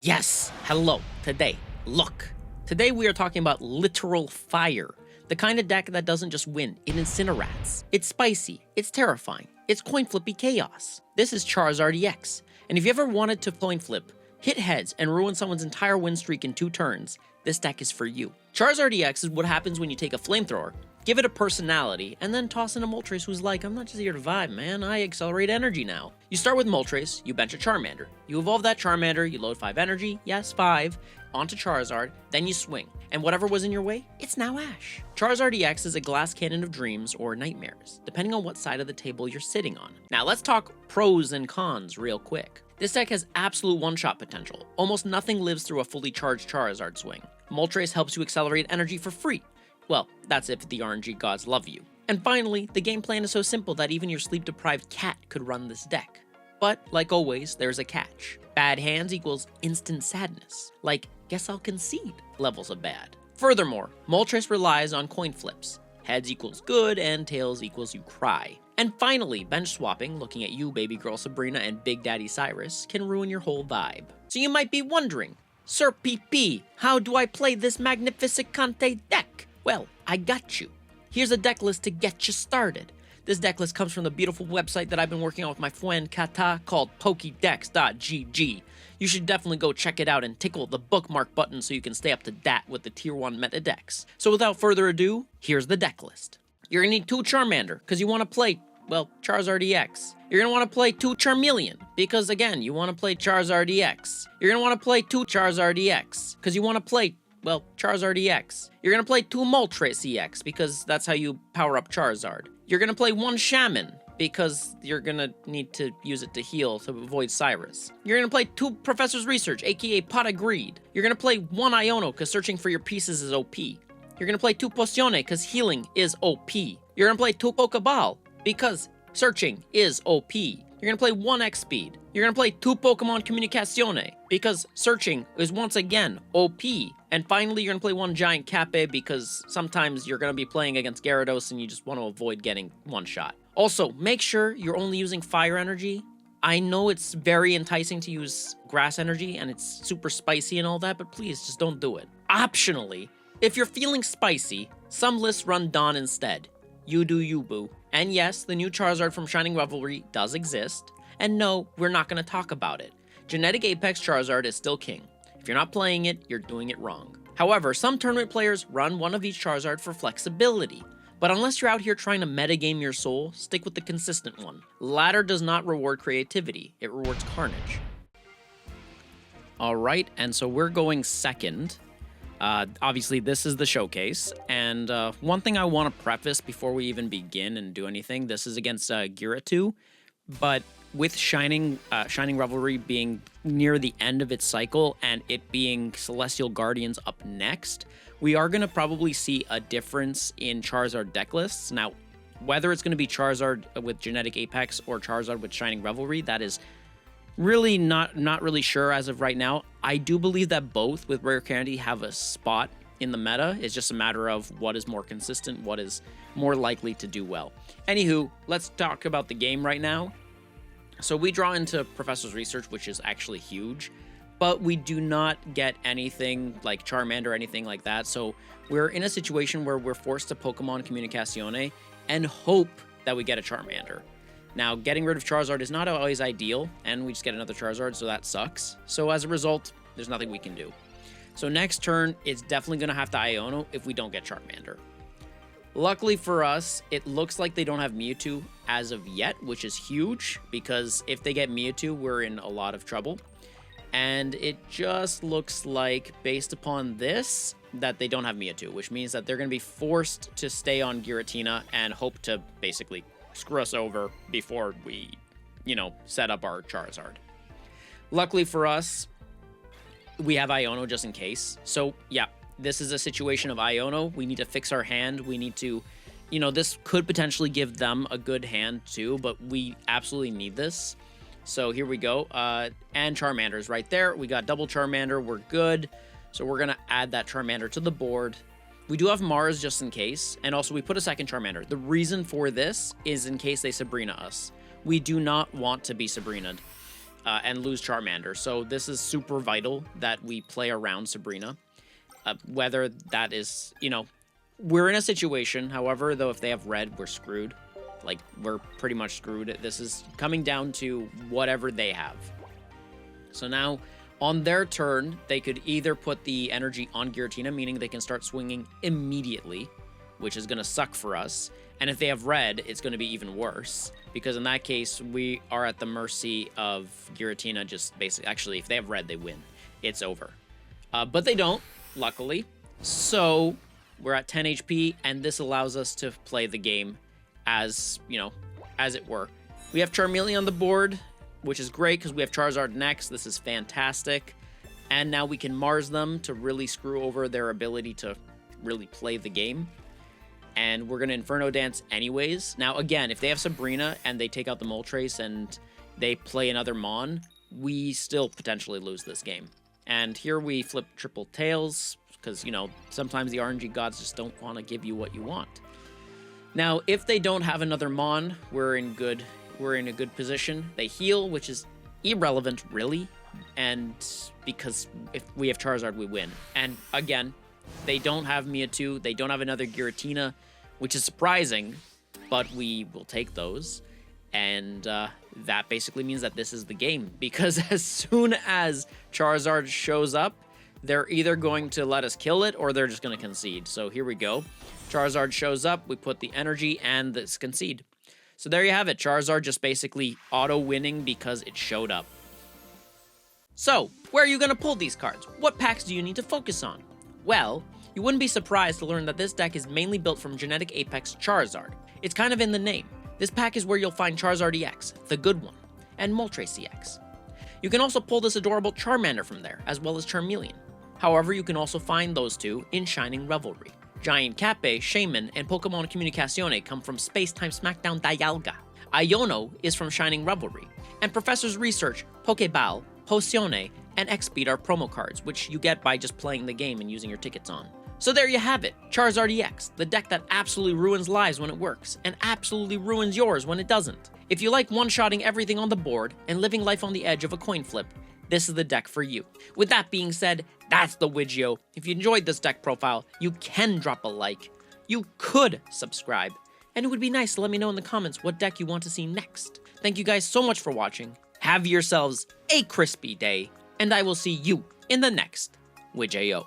Yes, hello, today we are talking about literal fire. The kind of deck that doesn't just win, it incinerates. It's spicy, it's terrifying, it's coin flippy chaos. This is Charizard EX, and if you ever wanted to coin flip, hit heads, and ruin someone's entire win streak in 2 turns, this deck is for you. Charizard EX is what happens when you take a flamethrower, give it a personality, and then toss in a Moltres who's like, I'm not just here to vibe, man, I accelerate energy now. You start with Moltres, you bench a Charmander. You evolve that Charmander, you load 5 energy, yes, 5, onto Charizard, then you swing. And whatever was in your way, it's now Ash. Charizard EX is a glass cannon of dreams or nightmares, depending on what side of the table you're sitting on. Now let's talk pros and cons real quick. This deck has absolute one-shot potential. Almost nothing lives through a fully charged Charizard swing. Moltres helps you accelerate energy for free. Well, that's if the RNG gods love you. And finally, the game plan is so simple that even your sleep-deprived cat could run this deck. But, like always, there's a catch. Bad hands equals instant sadness. Like, guess I'll concede levels of bad. Furthermore, Moltres relies on coin flips. Heads equals good, and tails equals you cry. And finally, bench swapping, looking at you, baby girl Sabrina and Big Daddy Cyrus, can ruin your whole vibe. So you might be wondering, Sir PP, how do I play this Magnificicante deck? Well, I got you. Here's a deck list to get you started. This deck list comes from the beautiful website that I've been working on with my friend Kata called Pokédex.gg. You should definitely go check it out and tickle the bookmark button so you can stay up to date with the tier 1 meta decks. So without further ado, here's the deck list. You're gonna need 2 Charmander, because you want to play, well, Charizard EX. You're gonna want to play 2 Charmeleon, because again, you want to play Charizard EX. You're gonna want to play 2 Charizard EX, because you want to play, well, Charizard EX. You're gonna play 2 Moltres EX, because that's how you power up Charizard. You're gonna play 1 Shaman, because you're gonna need to use it to heal to avoid Cyrus. You're gonna play 2 Professor's Research, aka Pot of Greed. You're gonna play 1 Iono, because searching for your pieces is OP. You're gonna play 2 Pocione, because healing is OP. You're gonna play 2 Pokeball, because searching is OP. You're gonna play 1 X-Speed. You're gonna play 2 Pokemon Comunicazione, because searching is once again OP. And finally, you're gonna play 1 Giant Cape, because sometimes you're gonna be playing against Gyarados and you just want to avoid getting one shot. Also, make sure you're only using fire energy. I know it's very enticing to use grass energy and it's super spicy and all that, but please just don't do it. Optionally, if you're feeling spicy, some lists run Dawn instead. You do you, boo. And yes, the new Charizard from Shining Revelry does exist. And no, we're not going to talk about it. Genetic Apex Charizard is still king. If you're not playing it, you're doing it wrong. However, some tournament players run one of each Charizard for flexibility. But unless you're out here trying to metagame your soul, stick with the consistent one. Ladder does not reward creativity, it rewards carnage. Alright, and so we're going second. Obviously, this is the showcase, and one thing I want to preface before we even begin and do anything, this is against Giratu, but with Shining Revelry being near the end of its cycle and it being Celestial Guardians up next, we are going to probably see a difference in Charizard deck lists. Now, whether it's going to be Charizard with Genetic Apex or Charizard with Shining Revelry, that is really not really sure as of right now. I do believe that both with Rare Candy have a spot in the meta. It's just a matter of what is more consistent, what is more likely to do well. Anywho, let's talk about the game right now. So we draw into Professor's Research, which is actually huge, but we do not get anything like Charmander or anything like that. So we're in a situation where we're forced to Pokemon Comunicazione and hope that we get a Charmander. Now, getting rid of Charizard is not always ideal, and we just get another Charizard, so that sucks. So as a result, there's nothing we can do. So next turn, it's definitely going to have to Iono if we don't get Charmander. Luckily for us, it looks like they don't have Mewtwo as of yet, which is huge, because if they get Mewtwo, we're in a lot of trouble. And it just looks like, based upon this, that they don't have Mewtwo, which means that they're going to be forced to stay on Giratina and hope to basically screw us over before we, set up our Charizard. Luckily for us, we have Iono just in case. So, yeah, this is a situation of Iono. We need to fix our hand. We need to, this could potentially give them a good hand too, but we absolutely need this. So here we go. And Charmander's right there. We got double Charmander. We're good. So we're going to add that Charmander to the board. We do have Mars just in case, and also we put a second Charmander. The reason for this is in case they Sabrina us. We do not want to be Sabrinaed. and lose Charmander. So this is super vital that we play around Sabrina. Whether that is, we're in a situation, however, though, if they have red, we're screwed. Like, we're pretty much screwed. This is coming down to whatever they have. So now, on their turn, they could either put the energy on Giratina, meaning they can start swinging immediately, which is going to suck for us. And if they have red, it's going to be even worse, because in that case, we are at the mercy of Giratina. Just basically, actually, if they have red, they win. It's over. But they don't, luckily. So we're at 10 HP, and this allows us to play the game as, as it were. We have Charmeleon on the board, which is great because we have Charizard next. This is fantastic. And now we can Mars them to really screw over their ability to really play the game. And we're going to Inferno Dance anyways. Now, again, if they have Sabrina and they take out the Moltres and they play another Mon, we still potentially lose this game. And here we flip Triple Tails because, sometimes the RNG gods just don't want to give you what you want. Now, if they don't have another Mon, we're in a good position. They heal, which is irrelevant, really. And because if we have Charizard, we win. And again, they don't have Mewtwo. They don't have another Giratina, which is surprising, but we will take those. And that basically means that this is the game, because as soon as Charizard shows up, they're either going to let us kill it or they're just going to concede. So here we go. Charizard shows up, we put the energy, and this concede. So there you have it. Charizard just basically auto-winning because it showed up. So, where are you going to pull these cards? What packs do you need to focus on? Well, you wouldn't be surprised to learn that this deck is mainly built from Genetic Apex Charizard. It's kind of in the name. This pack is where you'll find Charizard EX, the good one, and Moltres EX. You can also pull this adorable Charmander from there, as well as Charmeleon. However, you can also find those two in Shining Revelry. Giant Cape, Shaman, and Pokémon Comunicazione come from Space Time Smackdown Dialga. Iono is from Shining Revelry, and Professor's Research, Pokéball, Potione, and X-Speed are promo cards, which you get by just playing the game and using your tickets on. So there you have it, Charizard EX, the deck that absolutely ruins lives when it works, and absolutely ruins yours when it doesn't. If you like one-shotting everything on the board and living life on the edge of a coin flip, this is the deck for you. With that being said, that's the Widgio. If you enjoyed this deck profile, you can drop a like. You could subscribe. And it would be nice to let me know in the comments what deck you want to see next. Thank you guys so much for watching. Have yourselves a crispy day, and I will see you in the next Widgio.